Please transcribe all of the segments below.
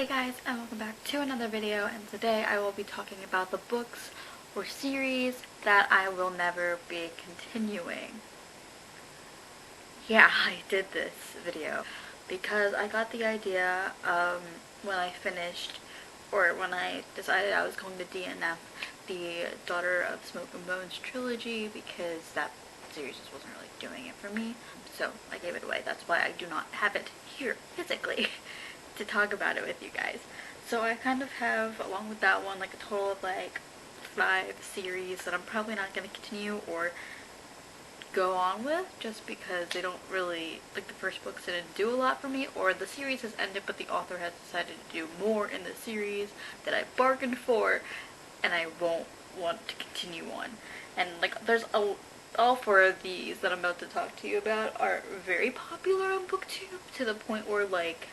guys, and welcome back to another video, and today I will be talking about the books or series that I will never be continuing. Yeah, I did this video because I got the idea when I finished, or when I decided I was going to DNF the Daughter of Smoke and Bones trilogy, because that series just wasn't really doing it for me, so I gave it away. That's why I do not have it here physically to talk about it with you guys. So I kind of have, along with that one, like a total of like 5 series that I'm probably not going to continue or go on with, just because they don't really, like, the first books didn't do a lot for me, or the series has ended but the author has decided to do more in the series that I bargained for and I won't want to continue on. And like, there's all 4 of these that I'm about to talk to you about are very popular on BookTube, to the point where like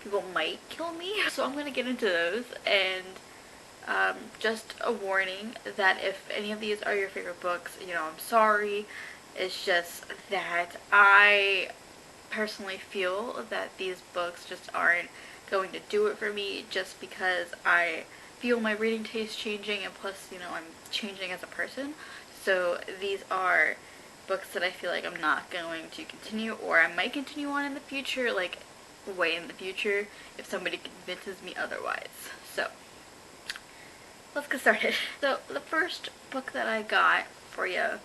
people might kill me. So I'm gonna get into those, and just a warning that if any of these are your favorite books, you know, I'm sorry. It's just that I personally feel that these books just aren't going to do it for me, just because I feel my reading taste changing, and plus, you know, I'm changing as a person. So these are books that I feel like I'm not going to continue, or I might continue on in the future, like way in the future, if somebody convinces me otherwise. So let's get started. So the first book that I got for you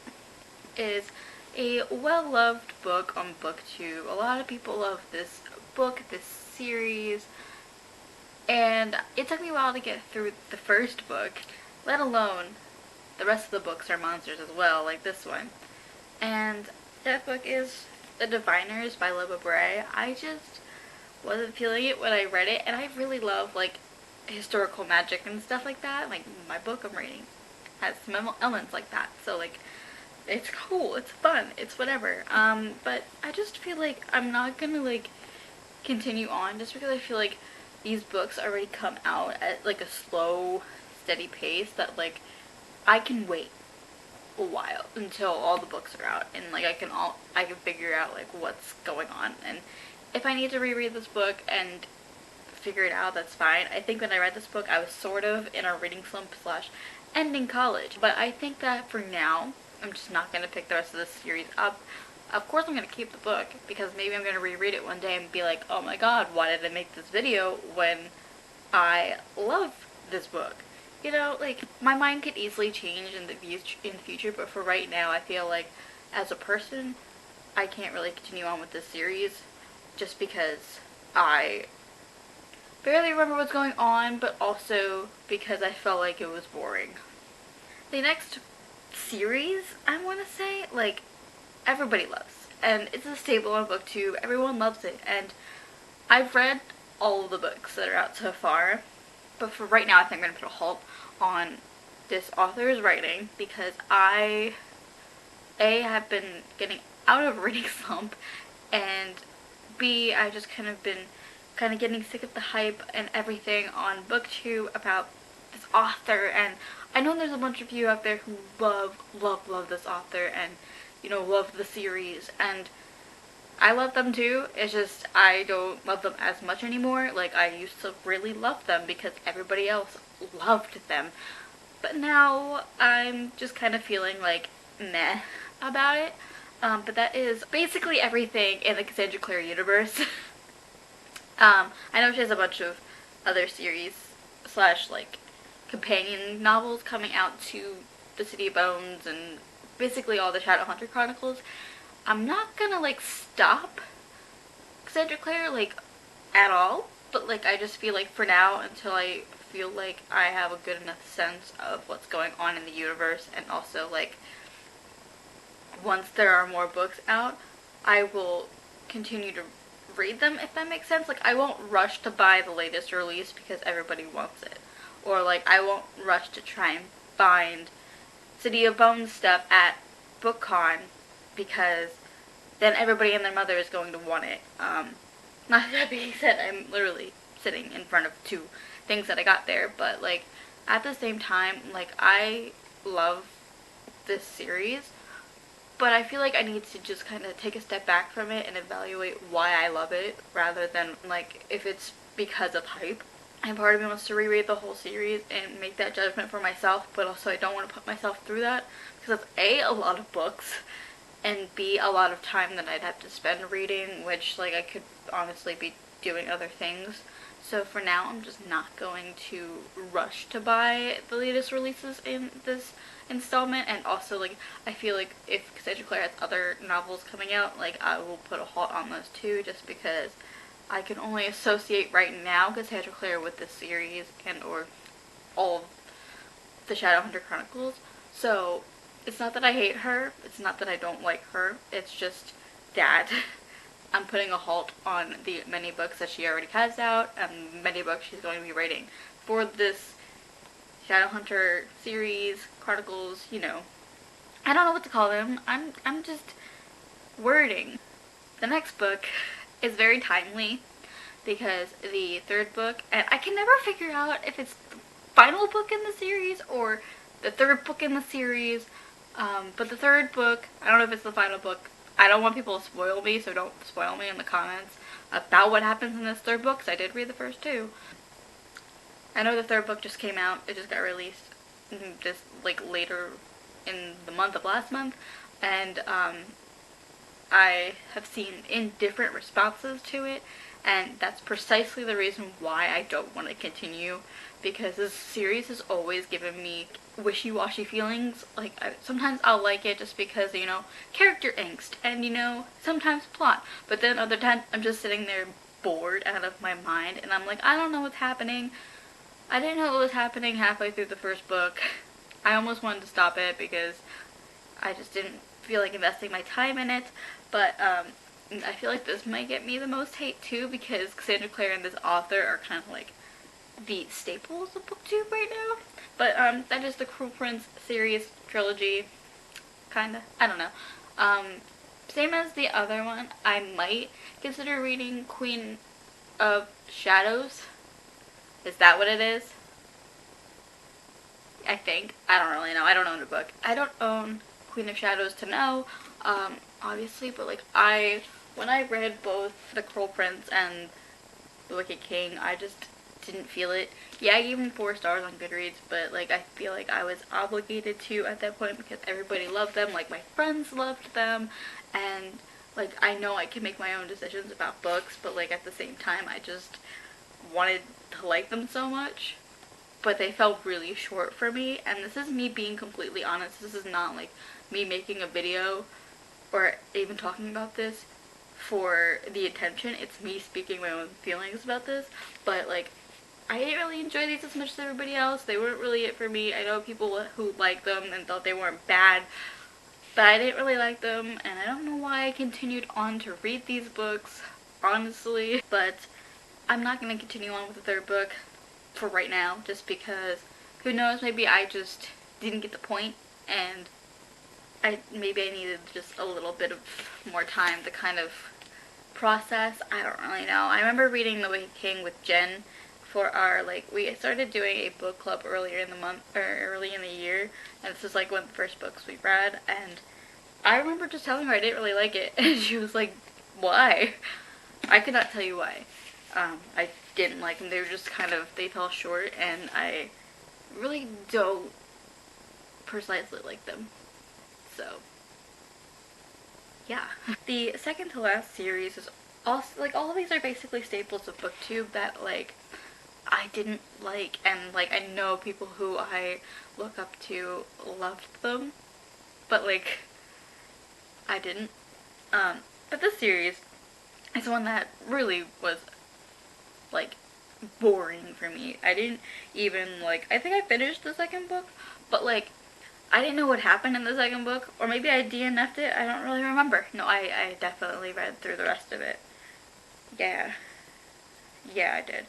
is a well-loved book on BookTube. A lot of people love this book, this series, and it took me a while to get through the first book, let alone the rest of the books are monsters as well, like this one. And that book is The Diviners by Libba Bray. I just wasn't feeling it when I read it, and I really love like historical magic and stuff like that. Like, my book I'm reading has some elements like that, so like, it's cool, it's fun, it's whatever. But I just feel like I'm not gonna like continue on, just because I feel like these books already come out at like a slow, steady pace that like I can wait a while until all the books are out, and like I can figure out like what's going on. And if I need to reread this book and figure it out, that's fine. I think when I read this book, I was sort of in a reading slump slash ending college, but I think that for now I'm just not going to pick the rest of this series up. Of course I'm going to keep the book, because maybe I'm going to reread it one day and be like, oh my god, why did I make this video when I love this book? You know, like, my mind could easily change in the future, but for right now, I feel like as a person, I can't really continue on with this series, just because I barely remember what's going on, but also because I felt like it was boring. The next series, I want to say, like, everybody loves, and it's a staple on BookTube. Everyone loves it, and I've read all of the books that are out so far, but for right now I think I'm going to put a halt on this author's writing, because I have been getting out of a reading slump, and B, I just kind of been getting sick of the hype and everything on BookTube about this author. And I know there's a bunch of you out there who love this author, and, you know, love the series, and I love them too. It's just I don't love them as much anymore. Like, I used to really love them because everybody else loved them, but now I'm just kind of feeling like meh about it. But that is basically everything in the Cassandra Clare universe. I know she has a bunch of other series slash like companion novels coming out to The City of Bones and basically all the Shadowhunter Chronicles. I'm not gonna like stop Cassandra Clare like at all, but like I just feel like for now, until I feel like I have a good enough sense of what's going on in the universe, and also like once there are more books out, I will continue to read them, if that makes sense. Like, I won't rush to buy the latest release because everybody wants it, or like I won't rush to try and find City of Bones stuff at BookCon, because then everybody and their mother is going to want it. Not that being said, I'm literally sitting in front of 2 things that I got there, but like at the same time, like, I love this series, but I feel like I need to just kind of take a step back from it and evaluate why I love it, rather than like if it's because of hype. And part of me wants to reread the whole series and make that judgment for myself, but also I don't want to put myself through that because it's a lot of books, and B, a lot of time that I'd have to spend reading, which like I could honestly be doing other things. So for now, I'm just not going to rush to buy the latest releases in this installment. And also, like, I feel like if Cassandra Clare has other novels coming out, like, I will put a halt on those too, just because I can only associate right now Cassandra Clare with this series and or all of the Shadowhunter Chronicles. So it's not that I hate her, it's not that I don't like her, it's just that I'm putting a halt on the many books that she already has out and many books she's going to be writing for this Shadowhunter series, Chronicles, you know. I don't know what to call them. I'm just wording. The next book is very timely because the third book, and I can never figure out if it's the final book in the series or the third book in the series, but the third book, I don't know if it's the final book. I don't want people to spoil me, so don't spoil me in the comments about what happens in this third book, because I did read the first two. I know the third book just came out, it just got released just like later in the month of last month, and I have seen indifferent responses to it, and that's precisely the reason why I don't want to continue, because this series has always given me wishy-washy feelings. Like, sometimes I'll like it just because, you know, character angst, and, you know, sometimes plot, but then other times I'm just sitting there bored out of my mind, and I'm like, I don't know what's happening. I didn't know what was happening halfway through the first book. I almost wanted to stop it because I just didn't feel like investing my time in it, but I feel like this might get me the most hate too, because Cassandra Clare and this author are kind of like the staples of booktube right now. But that is the Cruel Prince series trilogy, kinda. I don't know. Same as the other one, I might consider reading Queen of Shadows. Is that what it is? I think. I don't really know. I don't own the book. I don't own Queen of Shadows to know, obviously, but like when I read both The Cruel Prince and The Wicked King, I just didn't feel it. Yeah, I gave them 4 stars on Goodreads, but like I feel like I was obligated to at that point because everybody loved them, like my friends loved them, and like I know I can make my own decisions about books, but like at the same time I just wanted to like them so much. But they felt really short for me, and this is me being completely honest. This is not like me making a video or even talking about this for the attention. It's me speaking my own feelings about this, but like I didn't really enjoy these as much as everybody else. They weren't really it for me. I know people who liked them and thought they weren't bad, but I didn't really like them, and I don't know why I continued on to read these books, honestly. But I'm not going to continue on with the third book for right now, just because, who knows, maybe I just didn't get the point, and maybe I needed just a little bit of more time to kind of process. I don't really know. I remember reading The Wicked King with Jen for our, like, we started doing a book club earlier in the month, or early in the year, and this was like one of the first books we read, and I remember just telling her I didn't really like it, and she was like, why? I could not tell you why. I didn't like them. They were just kind of, they fell short, and I really don't precisely like them. So, yeah. The second to last series is also, like, all of these are basically staples of booktube that, like, I didn't like, and, like, I know people who I look up to loved them, but, like, I didn't. But this series is one that really was, like, boring for me. I didn't even, like, I think I finished the second book, but, like, I didn't know what happened in the second book, or maybe I DNF'd it, I don't really remember. No, I definitely read through the rest of it. Yeah. Yeah, I did.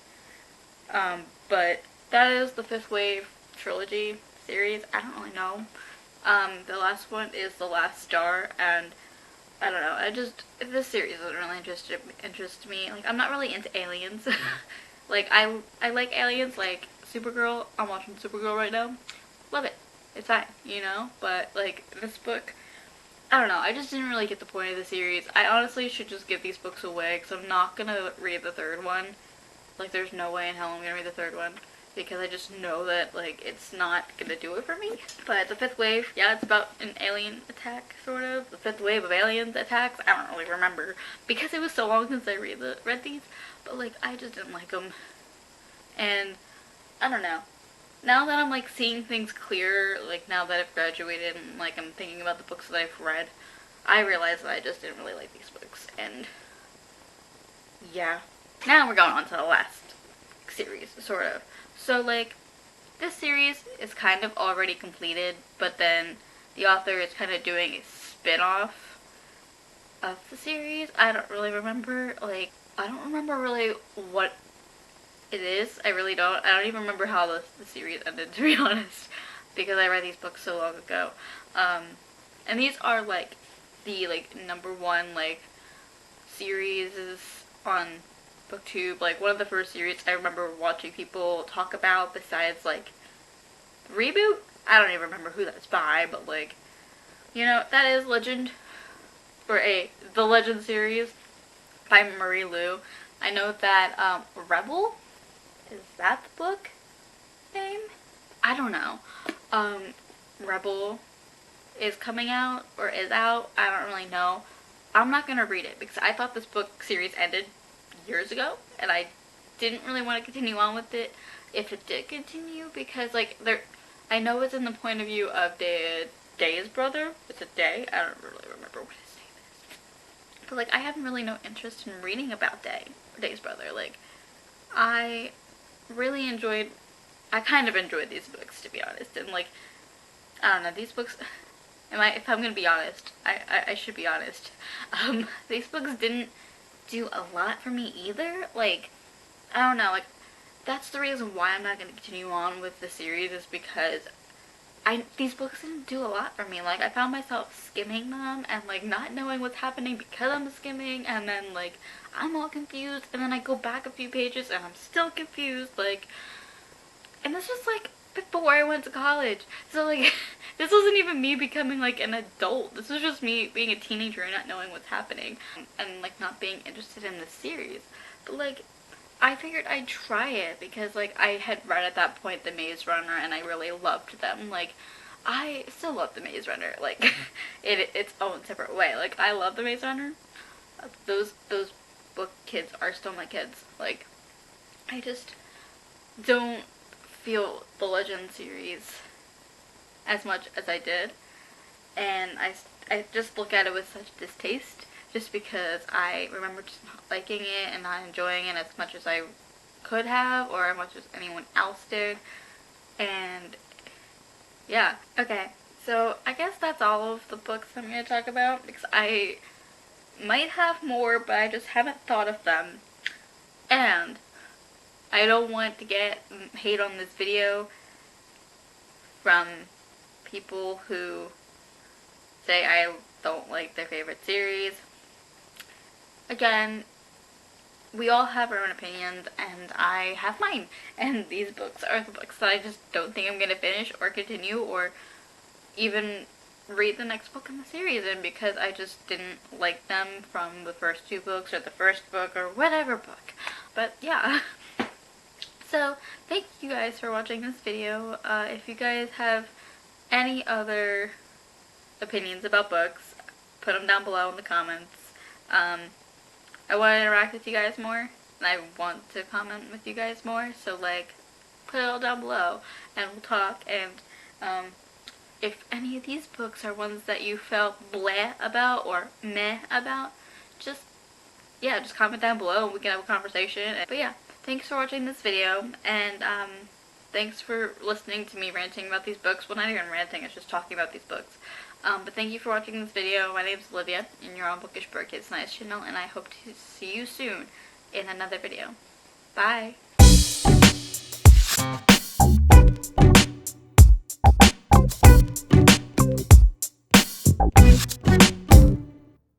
But that is the Fifth Wave trilogy series. I don't really know. The last one is The Last Star, and I don't know, this series doesn't really interest me. Like, I'm not really into aliens. Like, I like aliens, like Supergirl. I'm watching Supergirl right now. Love it. It's fine, you know? But, like, this book, I don't know, I just didn't really get the point of the series. I honestly should just give these books away, because I'm not gonna read the third one. Like, there's no way in hell I'm gonna read the third one, because I just know that, like, it's not gonna do it for me. But The Fifth Wave, yeah, it's about an alien attack, sort of. The fifth wave of aliens attacks. I don't really remember, because it was so long since I read these. But, like, I just didn't like them. And, I don't know. Now that I'm, like, seeing things clearer, like, now that I've graduated and, like, I'm thinking about the books that I've read, I realized that I just didn't really like these books. And, yeah. Now we're going on to the last series, sort of. So, like, this series is kind of already completed, but then the author is kind of doing a spin-off of the series. I don't really remember, like, I don't remember really what it is. I really don't. I don't even remember how the series ended, to be honest, because I read these books so long ago. And these are, like, the, like, #1, like, series on BookTube. Like, one of the first series I remember watching people talk about, besides, like, Reboot? I don't even remember who that's by, but, like, you know, that is Legend, or The Legend series by Marie Lu. I know that, Rebel? Is that the book name? I don't know. Rebel is coming out, or is out. I don't really know. I'm not gonna read it, because I thought this book series ended years ago, and I didn't really want to continue on with it if it did continue, because, like, I know it's in the point of view of Day's brother. It's a Day. I don't really remember what his name is. But, like, I have really no interest in reading about Day's brother. Like, I kind of enjoyed these books, to be honest. And, like, I don't know, these books, if I'm gonna be honest, I should be honest, these books didn't do a lot for me either. Like, I don't know, like, that's the reason why I'm not gonna continue on with the series, is because these books didn't do a lot for me. Like, I found myself skimming them and, like, not knowing what's happening because I'm skimming, and then, like, I'm all confused, and then I go back a few pages and I'm still confused, like, and this was, like, before I went to college. So, like, this wasn't even me becoming, like, an adult. This was just me being a teenager and not knowing what's happening, and, like, not being interested in the series. But, like, I figured I'd try it, because, like, I had read at that point The Maze Runner, and I really loved them. Like, I still love The Maze Runner, like, in its own separate way. Like, I love The Maze Runner. Those book kids are still my kids. Like, I just don't feel the Legend series as much as I did, and I just look at it with such distaste, just because I remember just not liking it and not enjoying it as much as I could have, or as much as anyone else did. And yeah, okay, so I guess that's all of the books I'm going to talk about, because I might have more, but I just haven't thought of them. And I don't want to get hate on this video from people who say I don't like their favorite series. Again, we all have our own opinions, and I have mine. And these books are the books that I just don't think I'm going to finish or continue or even read the next book in the series in, because I just didn't like them from the first 2 books or the first book or whatever book. But yeah. So, thank you guys for watching this video. If you guys have any other opinions about books, put them down below in the comments. I want to interact with you guys more, and I want to comment with you guys more, so, like, put it all down below, and we'll talk. And if any of these books are ones that you felt bleh about or meh about, just comment down below and we can have a conversation. But yeah, thanks for watching this video, and thanks for listening to me ranting about these books. Well, not even ranting, it's just talking about these books. But thank you for watching this video. My name is Olivia, and you're on Bookish Bird Kids Nice channel, and I hope to see you soon in another video. Bye!